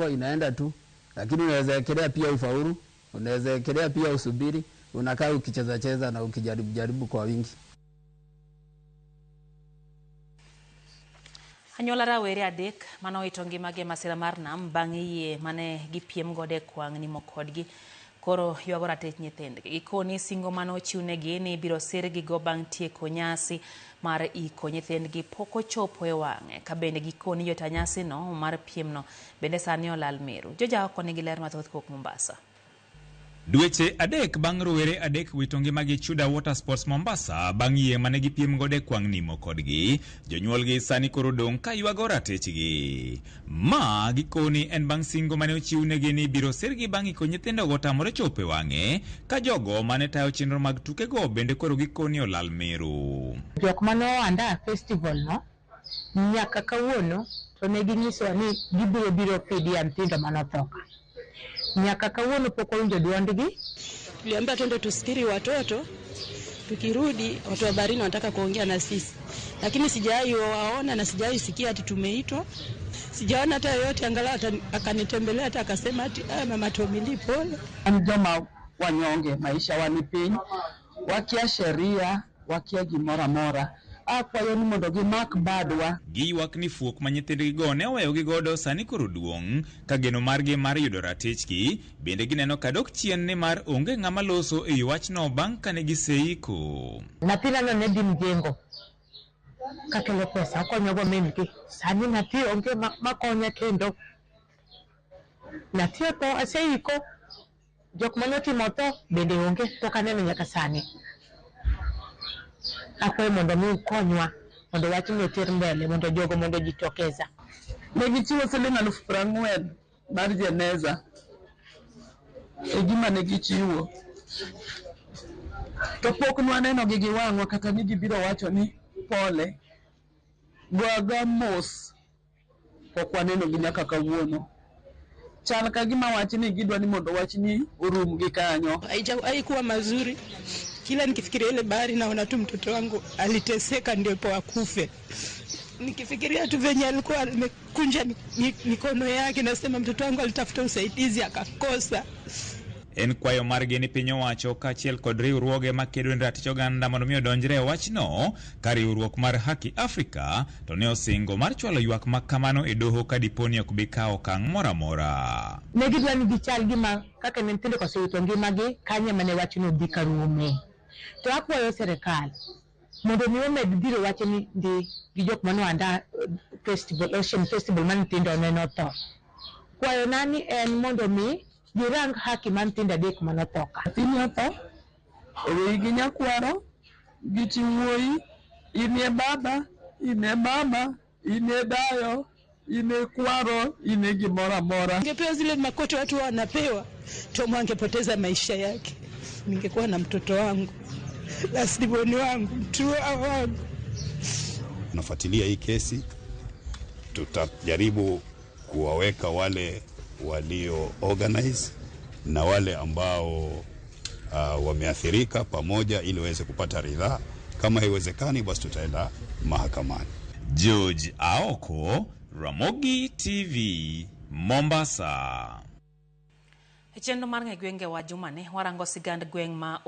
inaenda tu, lakini unaweza ekelea pia ufaulu, unaweza ekelea pia usubiri, unakaa ukicheza na ukijaribu kwa wingi. Anyola rawere adek mano itongi mage masira mar nam bang'ie mane gipiem gode kwang' ni mokodgi koro yuago ratich nyithindgi. Gikoni singo mano chiwnegi ni biro sirgi go bang' tieko nyasi mar iko nyithindgi pok ochopo e wang'e. Ka bende gikoni jota nyasi no mar piem no bende sani olal Meru. Joja oko nigi ler mathoth kok Mombasa. Dweche adek bang' rowere adek wito ngimagi Chuda Water Sports Mombasa bang' yie mane gipiem gode kwang' nimo kodgi, jonyuolgi sani koro dong' ka yuago ratechgi. Ma gikoni en bang' singo mane ochiwnegi ni biro sirgi bang' iko nyithindogo tamore chopo e wang'e, ka jogo mane tayo chenro mag tukego bende koro gikoni olal Meru. Jok mane oanda festival no nyaka kawuono to ne ginyisowa ni gibiro biro fidia nyithindo manothoka. Nyaka kawuono pok owinjo duondgi. Tuliambia twende tusikiri watoto, tukirudi watu wa barini wanataka kuongea na sisi, lakini sijai waona na sijai sikia ati tumeitwa. Sijaona hata yoyote angalau akanitembelea hata akasema ati mama Tomili pole. Mjoma wanyonge maisha wanipiny wakia sheria wakia gimora mora. Akwayo ni mondo gimak badwa. Giywak ni fuok ma nyithindgigo ne oweyogi godo sani koro duong' ka geno margi mar yudo ratechgi bende gineno ka dok chien ni mar onge ng'ama loso e wachno bang' kane giseiko. Nathina no ne dhi mjengo kakelo pesa konyogo min-gi. Sani nathi onge makonya kendo. Nathi otho aseiko, jok mane otimo tho bende onge to kaneno nyaka sani. Akwayo mondo mi konywa mondo wachno oter mbele mondo jogo mondo jitokeza. Ne gichiwo siling 40,000 mar jeneza. Gima ne gichiwo. To pok nwaneno gi giwang'wa kata ni gibiro wacho ni pole. Gwaga mos pok waneno gi nyaka kawuono. Chal ka gima wachi ni gidwa ni mondo wachni urum gi kanyo. Haikuwa mazuri. Kila nikifikiria ile bahari naona tu mtoto wangu aliteseka ndipo akufe. Nikifikiria tu venye alikuwa amekunja mikono yake, nasema mtoto wangu alitafuta usaidizi akakosa. En kwayo margi ni piny owacho kaachiel kod riwruoge makedo ne ratich oganda mondo mi odonjre e wachno, ka riwruok mar Haki Afrika to ne osingo mar chwalo ywak ma kamano e doho ka diponi ok bi kawo okang' moro amora. Ne gidwa ni gichal gima kaka ne nyithindo kosewito ngimagi kanye mane wachno dhi karume. To akwayo serikal mondo mi omed biro wachni ndi gi jok mane oanda festival, Ocean Festival man nyithindo ne notho. Kwayo nani en mondo mi girang haki man nyithindo adek manothoka. Nyathini otho, oweyi gi nyakwaro, gi chi wuoyi, inie baba, inie mama, inie dayo, inie kwaro, inie gimora mora. Ningepewa zile makoto watu wanapewa, Tom angepoteza maisha yake. Ningekuwa na mtoto wangu, lasiboni wangu, mtua wangu. Tunafuatilia hii kesi, tutajaribu kuwaweka wale walio organize na wale ambao wameathirika pamoja ili waweze kupata ridhaa. Kama haiwezekani basi tutaenda mahakamani. George Aoko, Ramogi TV, Mombasa. Chenro mar ng'e gwenge wa jumane warango sigand gweng' ma